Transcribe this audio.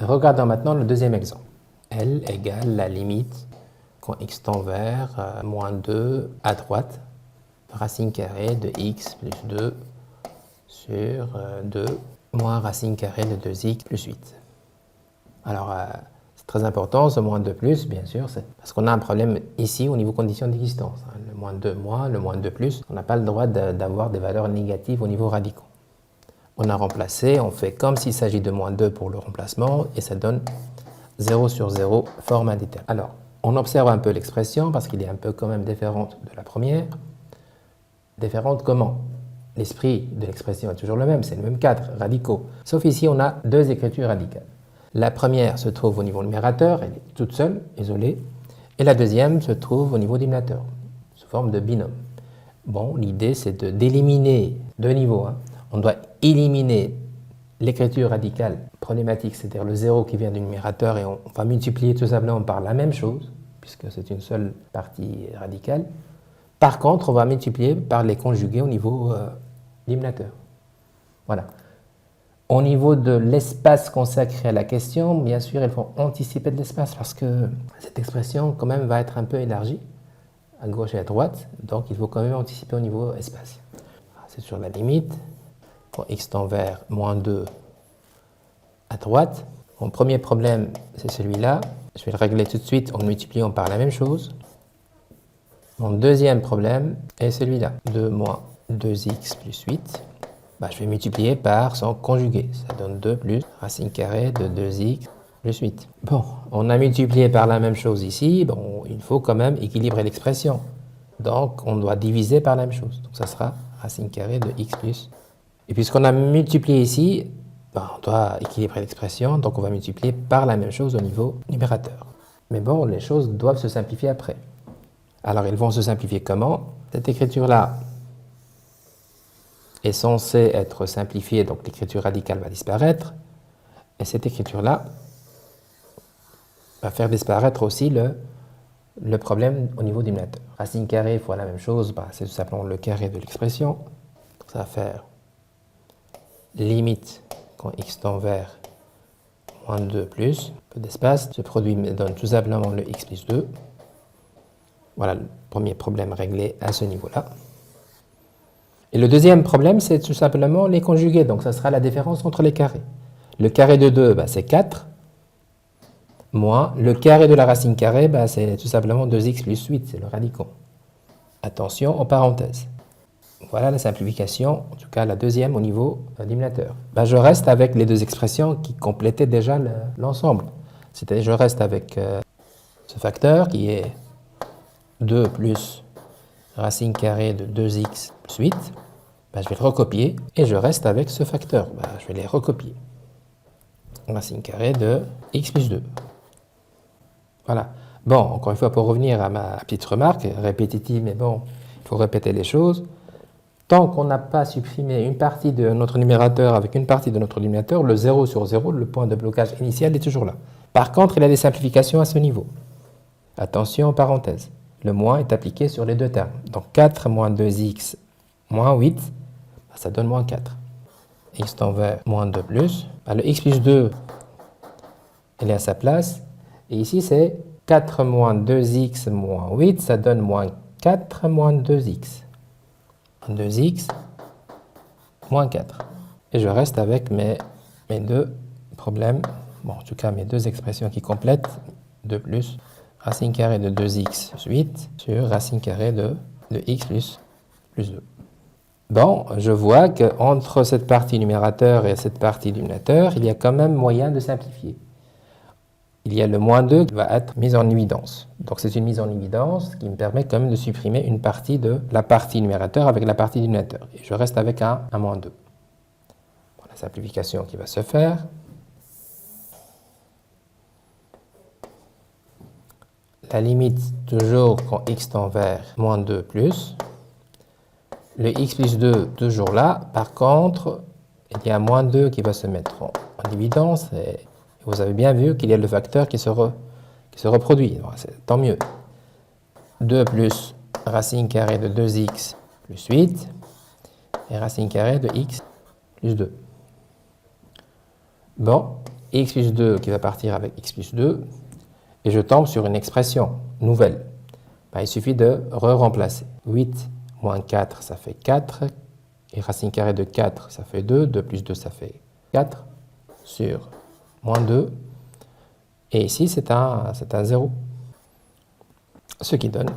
Regardons maintenant le deuxième exemple. L égale la limite quand x tend vers moins 2 à droite, racine carrée de x plus 2 sur 2 moins racine carrée de 2x plus 8. Alors, c'est très important, ce moins 2 plus, bien sûr, parce qu'on a un problème ici au niveau condition d'existence. Le moins 2 moins, le moins 2 plus, on n'a pas le droit d'avoir des valeurs négatives au niveau radicaux. On a remplacé, on fait comme s'il s'agit de moins 2 pour le remplacement, et ça donne 0 sur 0, forme indéterminée. Alors, on observe un peu l'expression, parce qu'il est un peu quand même différente de la première. Différente comment? L'esprit de l'expression est toujours le même, c'est le même cadre, radicaux. Sauf ici, on a deux écritures radicales. La première se trouve au niveau numérateur, elle est toute seule, isolée, et la deuxième se trouve au niveau dénominateur, sous forme de binôme. Bon, l'idée c'est d'éliminer deux niveaux. On doit éliminer l'écriture radicale problématique, c'est-à-dire le 0 qui vient du numérateur, et on va multiplier tout simplement par la même chose, puisque c'est une seule partie radicale. Par contre, on va multiplier par les conjugués au niveau dénominateur. Voilà. Au niveau de l'espace consacré à la question, bien sûr, il faut anticiper de l'espace parce que cette expression, quand même, va être un peu élargie à gauche et à droite. Donc, il faut quand même anticiper au niveau espace. C'est sur la limite. Quand x tend vers moins 2 à droite. Mon premier problème, c'est celui-là. Je vais le régler tout de suite en multipliant par la même chose. Mon deuxième problème est celui-là. 2 moins 2x plus 8. Je vais multiplier par son conjugué. Ça donne 2 plus racine carrée de 2x plus 8. Bon, on a multiplié par la même chose ici. Bon, il faut quand même équilibrer l'expression. Donc, on doit diviser par la même chose. Donc, ça sera racine carrée de x plus. Et puisqu'on a multiplié ici, on doit équilibrer l'expression. Donc, on va multiplier par la même chose au niveau numérateur. Mais bon, les choses doivent se simplifier après. Alors, ils vont se simplifier comment? Cette écriture-là est censée être simplifiée, donc l'écriture radicale va disparaître. Et cette écriture-là va faire disparaître aussi le problème au niveau du dénominateur. Racine carrée fois la même chose, c'est tout simplement le carré de l'expression. Ça va faire limite quand x tend vers moins 2 plus, peu d'espace. Ce produit me donne tout simplement le x plus 2. Voilà le premier problème réglé à ce niveau-là. Et le deuxième problème, c'est tout simplement les conjugués. Donc, ça sera la différence entre les carrés. Le carré de 2, c'est 4, moins le carré de la racine carrée, c'est tout simplement 2x plus 8, c'est le radicon. Attention aux parenthèses. Voilà la simplification, en tout cas la deuxième au niveau dénominateur. Je reste avec les deux expressions qui complétaient déjà l'ensemble. C'est-à-dire, je reste avec ce facteur qui est 2 plus racine carrée de 2x plus 8, je vais le recopier et je reste avec ce facteur. Je vais les recopier. Racine carrée de x plus 2. Voilà. Bon, encore une fois, pour revenir à ma petite remarque, répétitive, mais bon, il faut répéter les choses. Tant qu'on n'a pas supprimé une partie de notre numérateur avec une partie de notre dénominateur, le 0 sur 0, le point de blocage initial, est toujours là. Par contre, il y a des simplifications à ce niveau. Attention aux parenthèses. Le moins est appliqué sur les deux termes. Donc 4 moins 2x moins 8, ça donne moins 4. X tend vers moins 2 plus. Le x plus 2, il est à sa place. Et ici, c'est 4 moins 2x moins 8, ça donne moins 4 moins 2x. 2x moins 4. Et je reste avec mes deux problèmes. Bon, en tout cas, mes deux expressions qui complètent. 2 plus racine carrée de 2x plus 8 sur racine carrée de x plus 2. Bon, je vois qu'entre cette partie numérateur et cette partie dénominateur, il y a quand même moyen de simplifier. Il y a le moins 2 qui va être mis en évidence. Donc c'est une mise en évidence qui me permet quand même de supprimer une partie de la partie numérateur avec la partie dénominateur. Et je reste avec un moins 2. Bon, la simplification qui va se faire. La limite, toujours quand x tend vers moins 2 plus. Le x plus 2, toujours là. Par contre, il y a moins 2 qui va se mettre en évidence. Et vous avez bien vu qu'il y a le facteur qui se reproduit. Tant mieux. 2 plus racine carrée de 2x plus 8 et racine carrée de x plus 2. Bon, x plus 2 qui va partir avec x plus 2, et je tombe sur une expression nouvelle. Ben, il suffit de re-remplacer. 8 moins 4, ça fait 4, et racine carrée de 4, ça fait 2, 2 plus 2, ça fait 4, sur moins 2, et ici c'est un 0, ce qui donne